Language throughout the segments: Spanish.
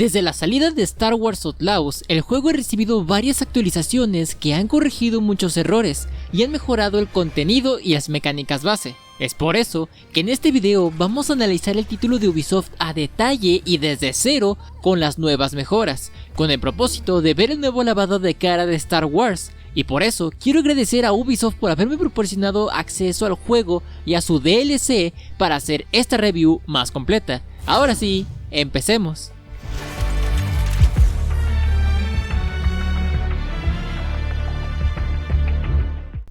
Desde la salida de Star Wars Outlaws, el juego ha recibido varias actualizaciones que han corregido muchos errores y han mejorado el contenido y las mecánicas base. Es por eso que en este video vamos a analizar el título de Ubisoft a detalle y desde cero con las nuevas mejoras, con el propósito de ver el nuevo lavado de cara de Star Wars. Y por eso quiero agradecer a Ubisoft por haberme proporcionado acceso al juego y a su DLC para hacer esta review más completa. Ahora sí, empecemos.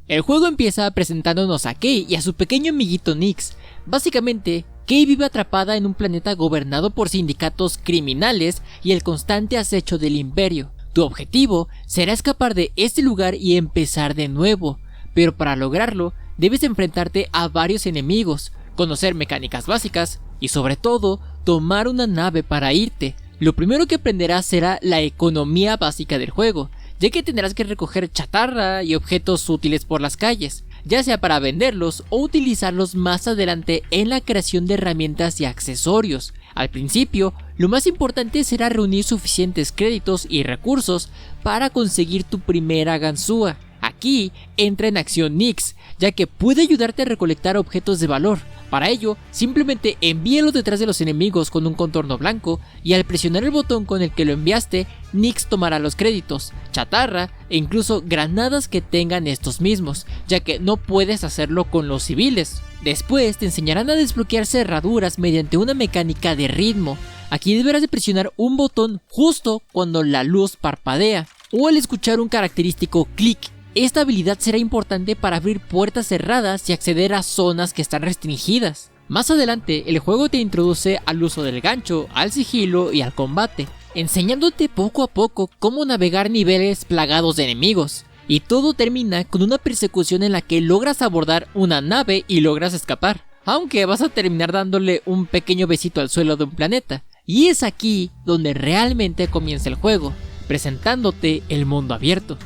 El juego empieza presentándonos a Kay y a su pequeño amiguito Nix. Básicamente, Kay vive atrapada en un planeta gobernado por sindicatos criminales y el constante acecho del Imperio. Tu objetivo será escapar de este lugar y empezar de nuevo, pero para lograrlo debes enfrentarte a varios enemigos, conocer mecánicas básicas y sobre todo tomar una nave para irte. Lo primero que aprenderás será la economía básica del juego, ya que tendrás que recoger chatarra y objetos útiles por las calles, ya sea para venderlos o utilizarlos más adelante en la creación de herramientas y accesorios. Al principio, lo más importante será reunir suficientes créditos y recursos para conseguir tu primera ganzúa. Aquí entra en acción Nix, ya que puede ayudarte a recolectar objetos de valor. Para ello, simplemente envíalo detrás de los enemigos con un contorno blanco y al presionar el botón con el que lo enviaste, Nix tomará los créditos, chatarra e incluso granadas que tengan estos mismos, ya que no puedes hacerlo con los civiles. Después te enseñarán a desbloquear cerraduras mediante una mecánica de ritmo. Aquí deberás de presionar un botón justo cuando la luz parpadea o al escuchar un característico clic. Esta habilidad será importante para abrir puertas cerradas y acceder a zonas que están restringidas. Más adelante, el juego te introduce al uso del gancho, al sigilo y al combate, enseñándote poco a poco cómo navegar niveles plagados de enemigos. Y todo termina con una persecución en la que logras abordar una nave y logras escapar, aunque vas a terminar dándole un pequeño besito al suelo de un planeta. Y es aquí donde realmente comienza el juego, presentándote el mundo abierto.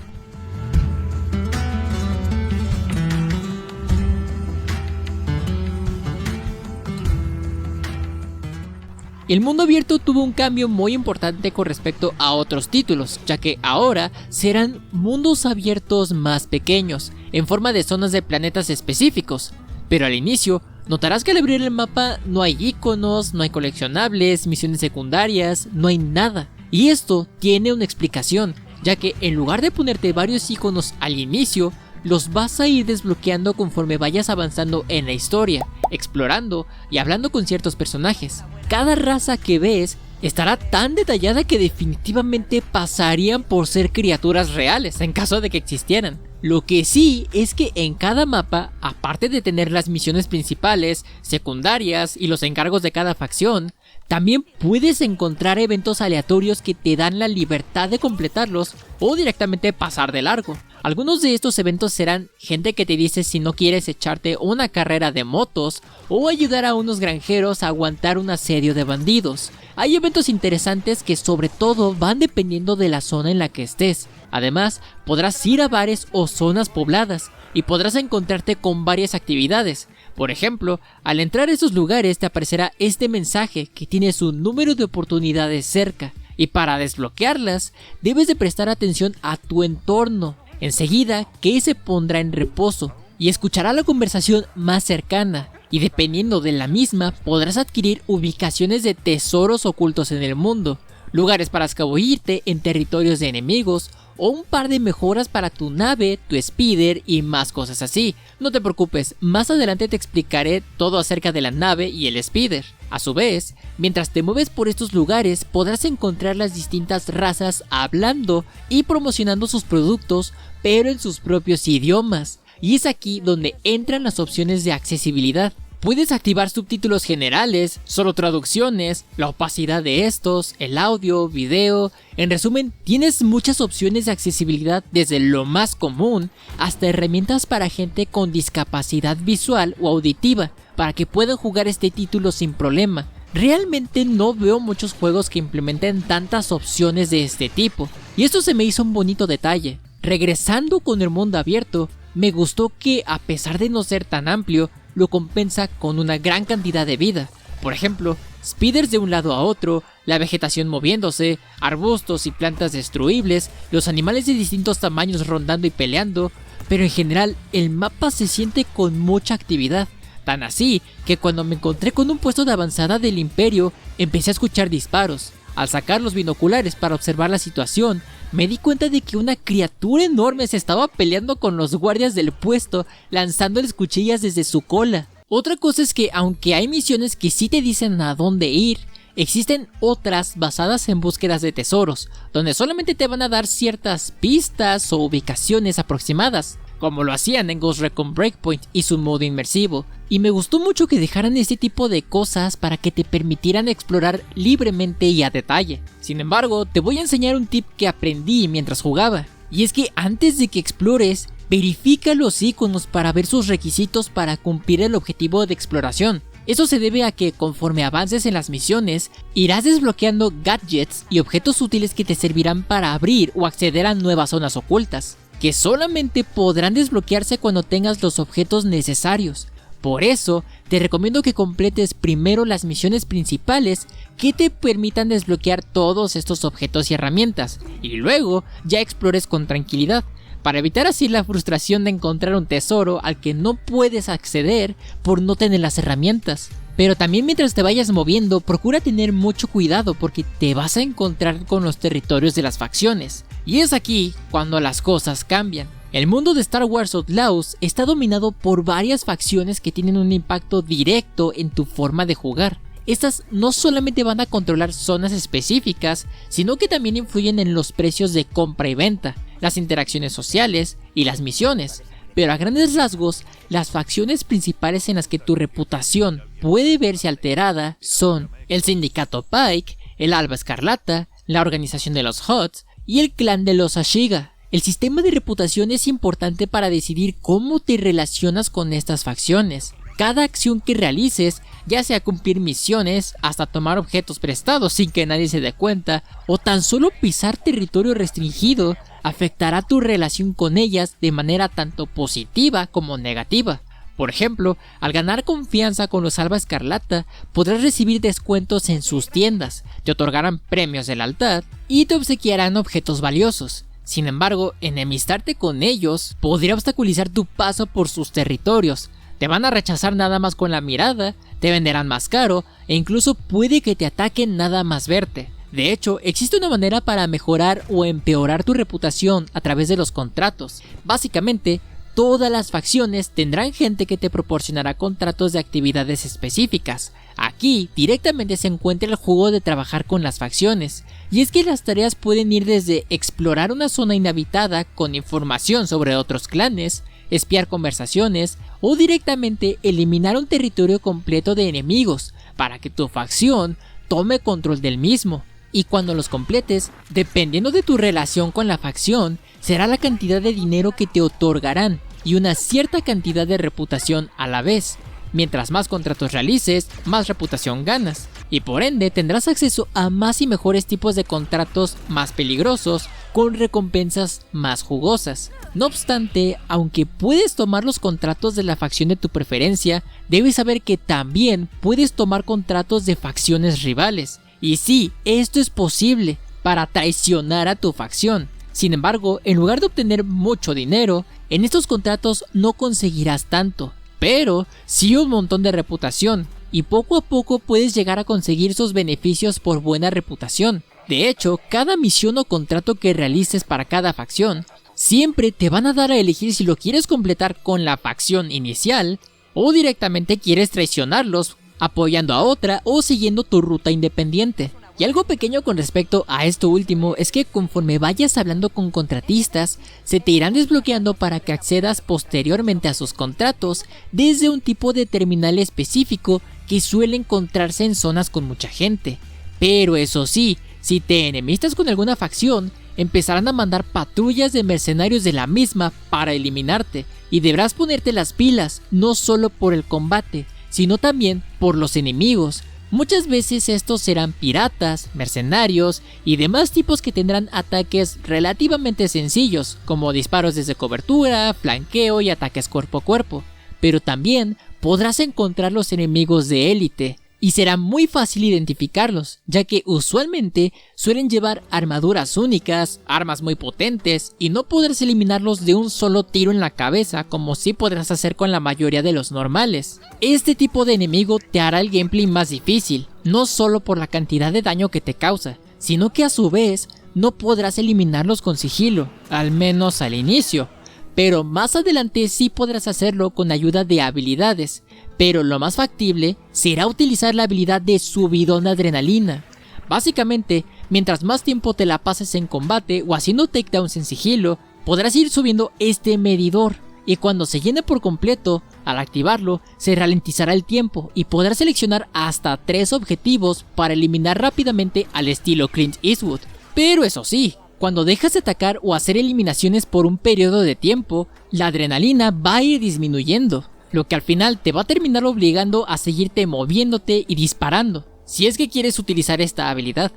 El mundo abierto tuvo un cambio muy importante con respecto a otros títulos, ya que ahora serán mundos abiertos más pequeños, en forma de zonas de planetas específicos. Pero al inicio, notarás que al abrir el mapa no hay iconos, no hay coleccionables, misiones secundarias, no hay nada. Y esto tiene una explicación, ya que en lugar de ponerte varios iconos al inicio, los vas a ir desbloqueando conforme vayas avanzando en la historia, explorando y hablando con ciertos personajes. Cada raza que ves estará tan detallada que definitivamente pasarían por ser criaturas reales en caso de que existieran. Lo que sí es que en cada mapa, aparte de tener las misiones principales, secundarias y los encargos de cada facción, también puedes encontrar eventos aleatorios que te dan la libertad de completarlos o directamente pasar de largo. Algunos de estos eventos serán gente que te dice si no quieres echarte una carrera de motos o ayudar a unos granjeros a aguantar un asedio de bandidos. Hay eventos interesantes que sobre todo van dependiendo de la zona en la que estés. Además, podrás ir a bares o zonas pobladas y podrás encontrarte con varias actividades. Por ejemplo, al entrar a estos lugares te aparecerá este mensaje que tienes un número de oportunidades cerca y para desbloquearlas debes de prestar atención a tu entorno. Enseguida, Kay se pondrá en reposo y escuchará la conversación más cercana y dependiendo de la misma podrás adquirir ubicaciones de tesoros ocultos en el mundo, lugares para escabullirte en territorios de enemigos o un par de mejoras para tu nave, tu speeder y más cosas así. No te preocupes, más adelante te explicaré todo acerca de la nave y el speeder. A su vez, mientras te mueves por estos lugares podrás encontrar las distintas razas hablando y promocionando sus productos, pero en sus propios idiomas. Y es aquí donde entran las opciones de accesibilidad. Puedes activar subtítulos generales, solo traducciones, la opacidad de estos, el audio, video. En resumen, tienes muchas opciones de accesibilidad desde lo más común hasta herramientas para gente con discapacidad visual o auditiva para que puedan jugar este título sin problema. Realmente no veo muchos juegos que implementen tantas opciones de este tipo y esto se me hizo un bonito detalle. Regresando con el mundo abierto, me gustó que a pesar de no ser tan amplio, lo compensa con una gran cantidad de vida. Por ejemplo, speeders de un lado a otro, la vegetación moviéndose, arbustos y plantas destruibles, los animales de distintos tamaños rondando y peleando, pero en general el mapa se siente con mucha actividad. Tan así que cuando me encontré con un puesto de avanzada del Imperio, empecé a escuchar disparos. Al sacar los binoculares para observar la situación, me di cuenta de que una criatura enorme se estaba peleando con los guardias del puesto, lanzándoles cuchillas desde su cola. Otra cosa es que aunque hay misiones que sí te dicen a dónde ir, existen otras basadas en búsquedas de tesoros, donde solamente te van a dar ciertas pistas o ubicaciones aproximadas, como lo hacían en Ghost Recon Breakpoint y su modo inmersivo, y me gustó mucho que dejaran este tipo de cosas para que te permitieran explorar libremente y a detalle. Sin embargo, te voy a enseñar un tip que aprendí mientras jugaba, y es que antes de que explores, verifica los iconos para ver sus requisitos para cumplir el objetivo de exploración. Eso se debe a que conforme avances en las misiones, irás desbloqueando gadgets y objetos útiles que te servirán para abrir o acceder a nuevas zonas ocultas, que solamente podrán desbloquearse cuando tengas los objetos necesarios. Por eso, te recomiendo que completes primero las misiones principales que te permitan desbloquear todos estos objetos y herramientas, y luego ya explores con tranquilidad, para evitar así la frustración de encontrar un tesoro al que no puedes acceder por no tener las herramientas. Pero también mientras te vayas moviendo, procura tener mucho cuidado porque te vas a encontrar con los territorios de las facciones. Y es aquí cuando las cosas cambian. El mundo de Star Wars Outlaws está dominado por varias facciones que tienen un impacto directo en tu forma de jugar. Estas no solamente van a controlar zonas específicas, sino que también influyen en los precios de compra y venta, las interacciones sociales y las misiones. Pero a grandes rasgos, las facciones principales en las que tu reputación puede verse alterada son el Sindicato Pike, el Alba Escarlata, la Organización de los Hutts y el Clan de los Ashiga. El sistema de reputación es importante para decidir cómo te relacionas con estas facciones. Cada acción que realices, ya sea cumplir misiones, hasta tomar objetos prestados sin que nadie se dé cuenta, o tan solo pisar territorio restringido, afectará tu relación con ellas de manera tanto positiva como negativa. Por ejemplo, al ganar confianza con los Alba Escarlata, podrás recibir descuentos en sus tiendas, te otorgarán premios de lealtad y te obsequiarán objetos valiosos. Sin embargo, enemistarte con ellos podría obstaculizar tu paso por sus territorios. Te van a rechazar nada más con la mirada, te venderán más caro e incluso puede que te ataquen nada más verte. De hecho, existe una manera para mejorar o empeorar tu reputación a través de los contratos. Básicamente, todas las facciones tendrán gente que te proporcionará contratos de actividades específicas. Aquí directamente se encuentra el juego de trabajar con las facciones, y es que las tareas pueden ir desde explorar una zona inhabitada con información sobre otros clanes, espiar conversaciones o directamente eliminar un territorio completo de enemigos para que tu facción tome control del mismo. Y cuando los completes, dependiendo de tu relación con la facción, será la cantidad de dinero que te otorgarán y una cierta cantidad de reputación a la vez. Mientras más contratos realices, más reputación ganas, y por ende tendrás acceso a más y mejores tipos de contratos más peligrosos, con recompensas más jugosas. No obstante, aunque puedes tomar los contratos de la facción de tu preferencia, debes saber que también puedes tomar contratos de facciones rivales. Y sí, esto es posible para traicionar a tu facción. Sin embargo, en lugar de obtener mucho dinero, en estos contratos no conseguirás tanto, pero sí un montón de reputación, y poco a poco puedes llegar a conseguir esos beneficios por buena reputación. De hecho, cada misión o contrato que realices para cada facción, siempre te van a dar a elegir si lo quieres completar con la facción inicial, o directamente quieres traicionarlos, apoyando a otra o siguiendo tu ruta independiente. Y algo pequeño con respecto a esto último es que conforme vayas hablando con contratistas, se te irán desbloqueando para que accedas posteriormente a sus contratos desde un tipo de terminal específico que suele encontrarse en zonas con mucha gente. Pero eso sí, si te enemistas con alguna facción, empezarán a mandar patrullas de mercenarios de la misma para eliminarte, y deberás ponerte las pilas no solo por el combate, sino también por los enemigos. Muchas veces estos serán piratas, mercenarios y demás tipos que tendrán ataques relativamente sencillos, como disparos desde cobertura, flanqueo y ataques cuerpo a cuerpo. Pero también podrás encontrar los enemigos de élite, y será muy fácil identificarlos, ya que usualmente suelen llevar armaduras únicas, armas muy potentes y no podrás eliminarlos de un solo tiro en la cabeza como sí podrás hacer con la mayoría de los normales. Este tipo de enemigo te hará el gameplay más difícil, no solo por la cantidad de daño que te causa, sino que a su vez no podrás eliminarlos con sigilo, al menos al inicio. Pero más adelante sí podrás hacerlo con ayuda de habilidades, pero lo más factible será utilizar la habilidad de subidón de adrenalina. Básicamente, mientras más tiempo te la pases en combate o haciendo takedowns en sigilo, podrás ir subiendo este medidor, y cuando se llene por completo, al activarlo, se ralentizará el tiempo y podrás seleccionar hasta 3 objetivos para eliminar rápidamente al estilo Clint Eastwood. Pero eso sí, cuando dejas de atacar o hacer eliminaciones por un periodo de tiempo, la adrenalina va a ir disminuyendo, lo que al final te va a terminar obligando a seguirte moviéndote y disparando, si es que quieres utilizar esta habilidad.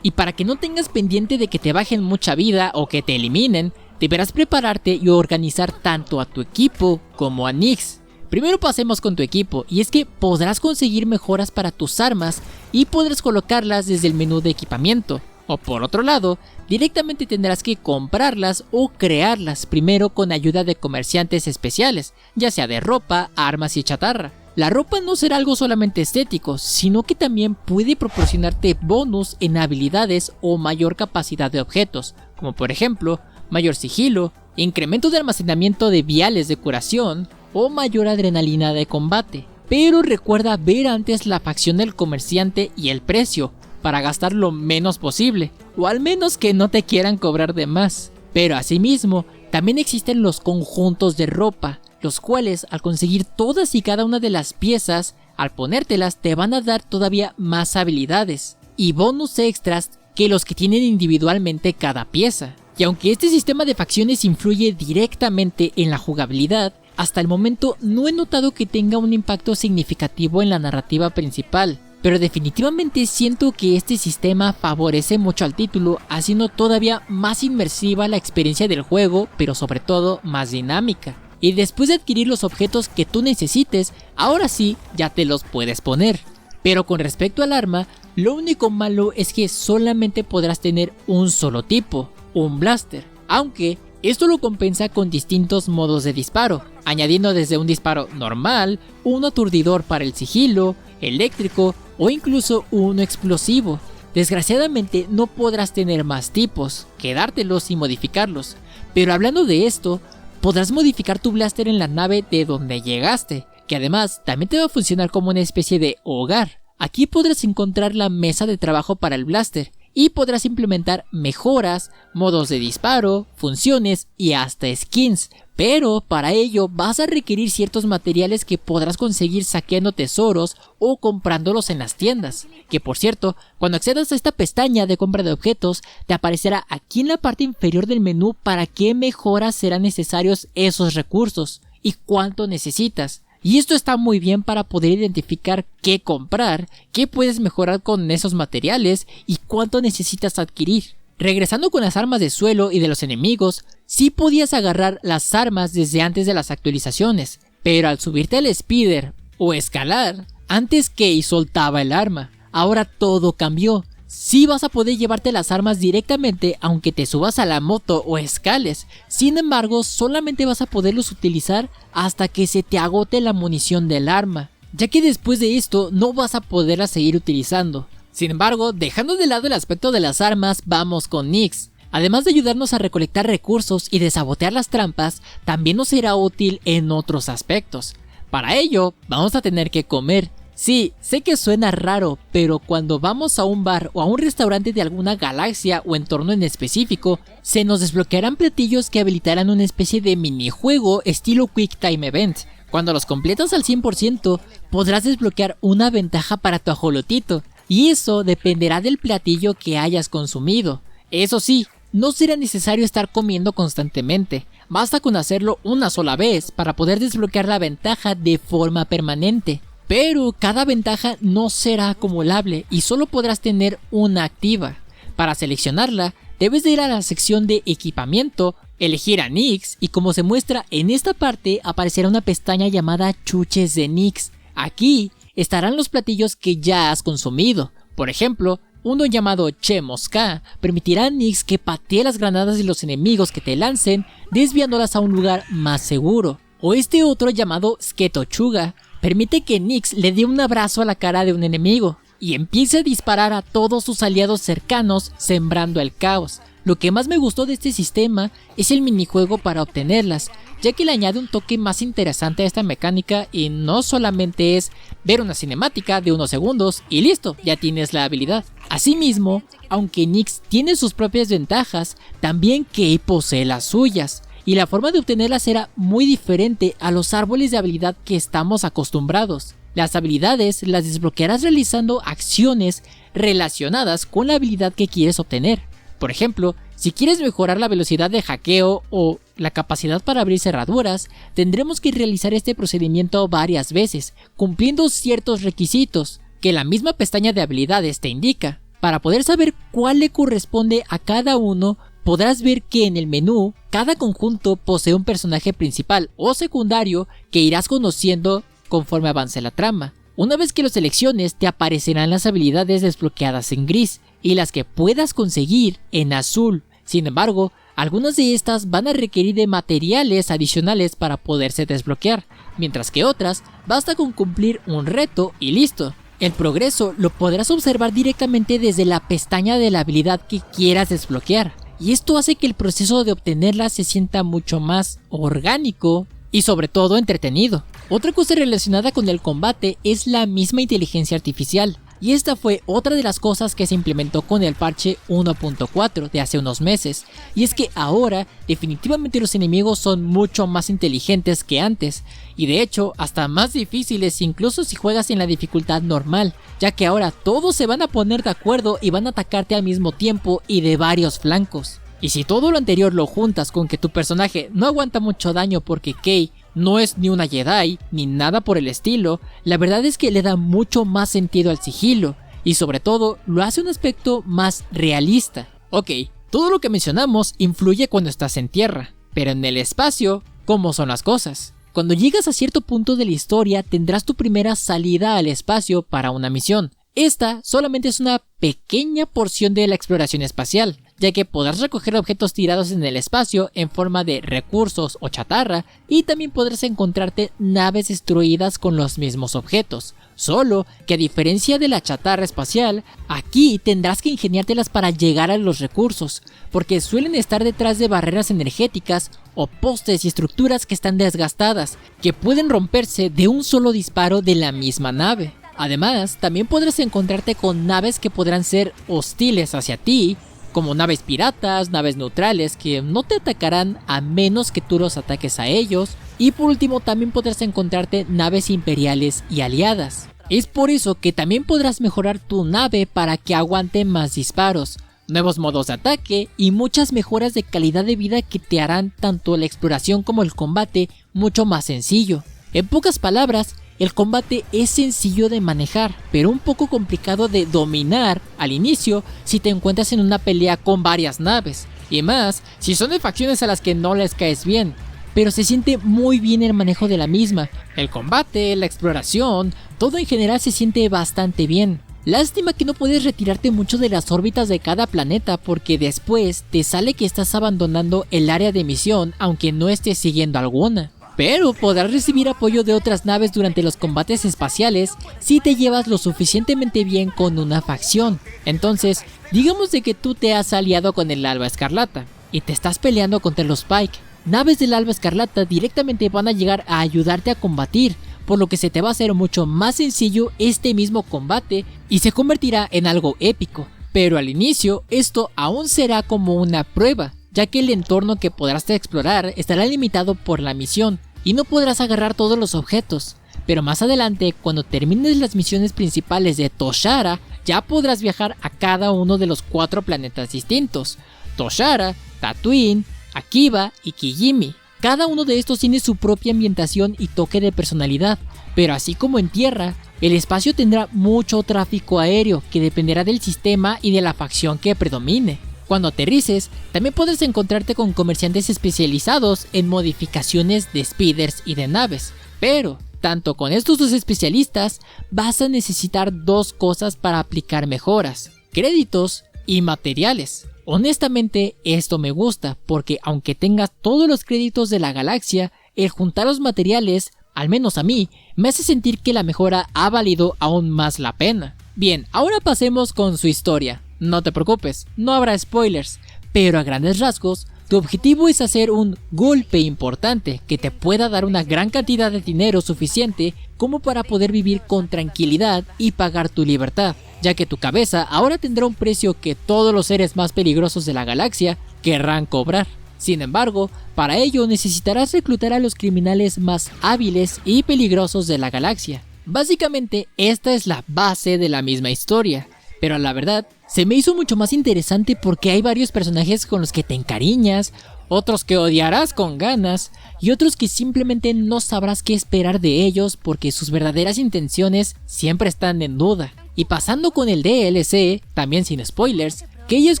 Y para que no tengas pendiente de que te bajen mucha vida o que te eliminen, deberás prepararte y organizar tanto a tu equipo como a Nyx. Primero pasemos con tu equipo, y es que podrás conseguir mejoras para tus armas y podrás colocarlas desde el menú de equipamiento. O por otro lado, directamente tendrás que comprarlas o crearlas primero con ayuda de comerciantes especiales, ya sea de ropa, armas y chatarra. La ropa no será algo solamente estético, sino que también puede proporcionarte bonus en habilidades o mayor capacidad de objetos, como por ejemplo, mayor sigilo, incremento de almacenamiento de viales de curación o mayor adrenalina de combate. Pero recuerda ver antes la facción del comerciante y el precio, para gastar lo menos posible, o al menos que no te quieran cobrar de más. Pero asimismo, también existen los conjuntos de ropa, los cuales al conseguir todas y cada una de las piezas, al ponértelas te van a dar todavía más habilidades y bonus extras que los que tienen individualmente cada pieza. Y aunque este sistema de facciones influye directamente en la jugabilidad, hasta el momento no he notado que tenga un impacto significativo en la narrativa principal. Pero definitivamente siento que este sistema favorece mucho al título, haciendo todavía más inmersiva la experiencia del juego, pero sobre todo más dinámica. Y después de adquirir los objetos que tú necesites, ahora sí ya te los puedes poner. Pero con respecto al arma, lo único malo es que solamente podrás tener un solo tipo, un blaster, aunque esto lo compensa con distintos modos de disparo, añadiendo desde un disparo normal, un aturdidor para el sigilo, eléctrico o incluso uno explosivo. Desgraciadamente no podrás tener más tipos, quedártelos y modificarlos, pero hablando de esto, podrás modificar tu blaster en la nave de donde llegaste, que además también te va a funcionar como una especie de hogar. Aquí podrás encontrar la mesa de trabajo para el blaster, y podrás implementar mejoras, modos de disparo, funciones y hasta skins, pero para ello vas a requerir ciertos materiales que podrás conseguir saqueando tesoros o comprándolos en las tiendas, que por cierto, cuando accedas a esta pestaña de compra de objetos, te aparecerá aquí en la parte inferior del menú para qué mejoras serán necesarios esos recursos y cuánto necesitas. Y esto está muy bien para poder identificar qué comprar, qué puedes mejorar con esos materiales y cuánto necesitas adquirir. Regresando con las armas de suelo y de los enemigos, sí podías agarrar las armas desde antes de las actualizaciones, pero al subirte al speeder o escalar, antes Kay soltaba el arma. Ahora todo cambió. Sí vas a poder llevarte las armas directamente aunque te subas a la moto o escales, sin embargo solamente vas a poderlos utilizar hasta que se te agote la munición del arma, ya que después de esto no vas a poderla seguir utilizando. Sin embargo, dejando de lado el aspecto de las armas, vamos con Nyx. Además de ayudarnos a recolectar recursos y de sabotear las trampas, también nos será útil en otros aspectos. Para ello, vamos a tener que comer. Sí, sé que suena raro, pero cuando vamos a un bar o a un restaurante de alguna galaxia o entorno en específico, se nos desbloquearán platillos que habilitarán una especie de minijuego estilo Quick Time Event. Cuando los completas al 100%, podrás desbloquear una ventaja para tu ajolotito, y eso dependerá del platillo que hayas consumido. Eso sí, no será necesario estar comiendo constantemente, basta con hacerlo una sola vez para poder desbloquear la ventaja de forma permanente. Pero cada ventaja no será acumulable y solo podrás tener una activa. Para seleccionarla, debes de ir a la sección de equipamiento, elegir a Nyx y como se muestra en esta parte aparecerá una pestaña llamada Chuches de Nyx. Aquí estarán los platillos que ya has consumido. Por ejemplo, uno llamado Che Mosca permitirá a Nyx que patee las granadas de los enemigos que te lancen, desviándolas a un lugar más seguro. O este otro llamado Sketochuga permite que Nyx le dé un abrazo a la cara de un enemigo y empiece a disparar a todos sus aliados cercanos, sembrando el caos. Lo que más me gustó de este sistema es el minijuego para obtenerlas, ya que le añade un toque más interesante a esta mecánica y no solamente es ver una cinemática de unos segundos y listo, ya tienes la habilidad. Asimismo, aunque Nyx tiene sus propias ventajas, también Kei posee las suyas, y la forma de obtenerlas era muy diferente a los árboles de habilidad que estamos acostumbrados. Las habilidades las desbloquearás realizando acciones relacionadas con la habilidad que quieres obtener. Por ejemplo, si quieres mejorar la velocidad de hackeo o la capacidad para abrir cerraduras, tendremos que realizar este procedimiento varias veces, cumpliendo ciertos requisitos que la misma pestaña de habilidades te indica. Para poder saber cuál le corresponde a cada uno, podrás ver que en el menú, cada conjunto posee un personaje principal o secundario que irás conociendo conforme avance la trama. Una vez que lo selecciones, te aparecerán las habilidades desbloqueadas en gris y las que puedas conseguir en azul. Sin embargo, algunas de estas van a requerir de materiales adicionales para poderse desbloquear, mientras que otras basta con cumplir un reto y listo. El progreso lo podrás observar directamente desde la pestaña de la habilidad que quieras desbloquear, y esto hace que el proceso de obtenerla se sienta mucho más orgánico y sobre todo entretenido. Otra cosa relacionada con el combate es la misma inteligencia artificial, y esta fue otra de las cosas que se implementó con el parche 1.4 de hace unos meses, y es que ahora definitivamente los enemigos son mucho más inteligentes que antes, y de hecho hasta más difíciles incluso si juegas en la dificultad normal, ya que ahora todos se van a poner de acuerdo y van a atacarte al mismo tiempo y de varios flancos. Y si todo lo anterior lo juntas con que tu personaje no aguanta mucho daño porque Kei no es ni una Jedi ni nada por el estilo, la verdad es que le da mucho más sentido al sigilo y sobre todo lo hace un aspecto más realista. Ok, todo lo que mencionamos influye cuando estás en tierra, pero en el espacio, ¿cómo son las cosas? Cuando llegas a cierto punto de la historia tendrás tu primera salida al espacio para una misión. Esta solamente es una pequeña porción de la exploración espacial, ya que podrás recoger objetos tirados en el espacio en forma de recursos o chatarra, y también podrás encontrarte naves destruidas con los mismos objetos. Solo que a diferencia de la chatarra espacial, aquí tendrás que ingeniártelas para llegar a los recursos, porque suelen estar detrás de barreras energéticas o postes y estructuras que están desgastadas, que pueden romperse de un solo disparo de la misma nave. Además, también podrás encontrarte con naves que podrán ser hostiles hacia ti, como naves piratas, naves neutrales que no te atacarán a menos que tú los ataques a ellos, y por último también podrás encontrarte naves imperiales y aliadas. Es por eso que también podrás mejorar tu nave para que aguante más disparos, nuevos modos de ataque y muchas mejoras de calidad de vida que te harán tanto la exploración como el combate mucho más sencillo. En pocas palabras, el combate es sencillo de manejar, pero un poco complicado de dominar al inicio si te encuentras en una pelea con varias naves, y más si son de facciones a las que no les caes bien, pero se siente muy bien el manejo de la misma. El combate, la exploración, todo en general se siente bastante bien. Lástima que no puedes retirarte mucho de las órbitas de cada planeta porque después te sale que estás abandonando el área de misión aunque no estés siguiendo alguna. Pero podrás recibir apoyo de otras naves durante los combates espaciales si te llevas lo suficientemente bien con una facción. Entonces, digamos de que tú te has aliado con el Alba Escarlata y te estás peleando contra los Pike. Naves del Alba Escarlata directamente van a llegar a ayudarte a combatir, por lo que se te va a hacer mucho más sencillo este mismo combate y se convertirá en algo épico. Pero al inicio esto aún será como una prueba, ya que el entorno que podrás explorar estará limitado por la misión y no podrás agarrar todos los objetos, pero más adelante cuando termines las misiones principales de Toshara ya podrás viajar a cada uno de los 4 planetas distintos: Toshara, Tatooine, Akiba y Kijimi. Cada uno de estos tiene su propia ambientación y toque de personalidad, pero así como en tierra, el espacio tendrá mucho tráfico aéreo que dependerá del sistema y de la facción que predomine. Cuando aterrices, también podrás encontrarte con comerciantes especializados en modificaciones de speeders y de naves, pero tanto con estos dos especialistas vas a necesitar dos cosas para aplicar mejoras: créditos y materiales. Honestamente esto me gusta porque aunque tengas todos los créditos de la galaxia, el juntar los materiales, al menos a mí, me hace sentir que la mejora ha valido aún más la pena. Bien, ahora pasemos con su historia. No te preocupes, no habrá spoilers, pero a grandes rasgos, tu objetivo es hacer un golpe importante que te pueda dar una gran cantidad de dinero suficiente como para poder vivir con tranquilidad y pagar tu libertad, ya que tu cabeza ahora tendrá un precio que todos los seres más peligrosos de la galaxia querrán cobrar. Sin embargo, para ello necesitarás reclutar a los criminales más hábiles y peligrosos de la galaxia. Básicamente, esta es la base de la misma historia, pero la verdad, se me hizo mucho más interesante porque hay varios personajes con los que te encariñas, otros que odiarás con ganas, y otros que simplemente no sabrás qué esperar de ellos porque sus verdaderas intenciones siempre están en duda. Y pasando con el DLC, también sin spoilers, Kay es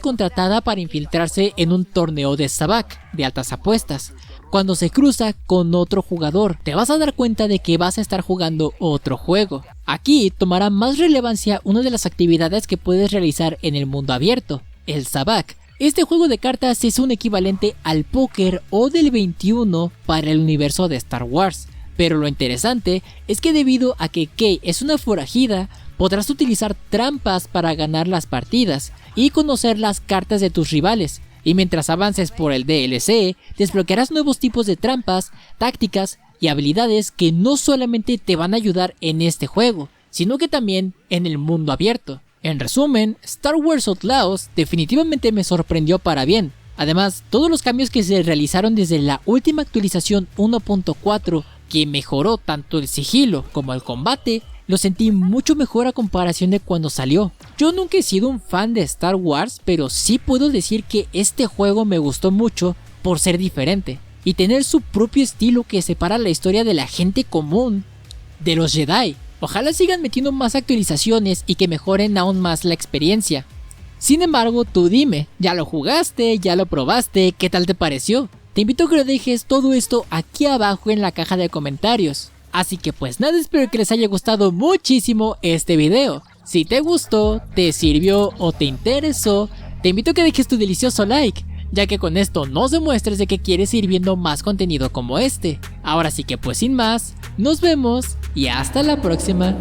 contratada para infiltrarse en un torneo de Sabacc, de altas apuestas. Cuando se cruza con otro jugador, te vas a dar cuenta de que vas a estar jugando otro juego. Aquí tomará más relevancia una de las actividades que puedes realizar en el mundo abierto, el Sabacc. Este juego de cartas es un equivalente al póker o del 21 para el universo de Star Wars. Pero lo interesante es que debido a que Kay es una forajida, podrás utilizar trampas para ganar las partidas y conocer las cartas de tus rivales. Y mientras avances por el DLC, desbloquearás nuevos tipos de trampas, tácticas y habilidades que no solamente te van a ayudar en este juego, sino que también en el mundo abierto. En resumen, Star Wars Outlaws definitivamente me sorprendió para bien. Además, todos los cambios que se realizaron desde la última actualización 1.4, que mejoró tanto el sigilo como el combate, lo sentí mucho mejor a comparación de cuando salió. Yo nunca he sido un fan de Star Wars, pero sí puedo decir que este juego me gustó mucho por ser diferente y tener su propio estilo que separa la historia de la gente común de los Jedi. Ojalá sigan metiendo más actualizaciones y que mejoren aún más la experiencia. Sin embargo, tú dime, ¿ya lo jugaste? ¿Ya lo probaste? ¿Qué tal te pareció? Te invito a que lo dejes todo esto aquí abajo en la caja de comentarios. Así que pues nada, espero que les haya gustado muchísimo este video. Si te gustó, te sirvió o te interesó, te invito a que dejes tu delicioso like, ya que con esto nos demuestres de que quieres ir viendo más contenido como este. Ahora sí que pues sin más, nos vemos y hasta la próxima.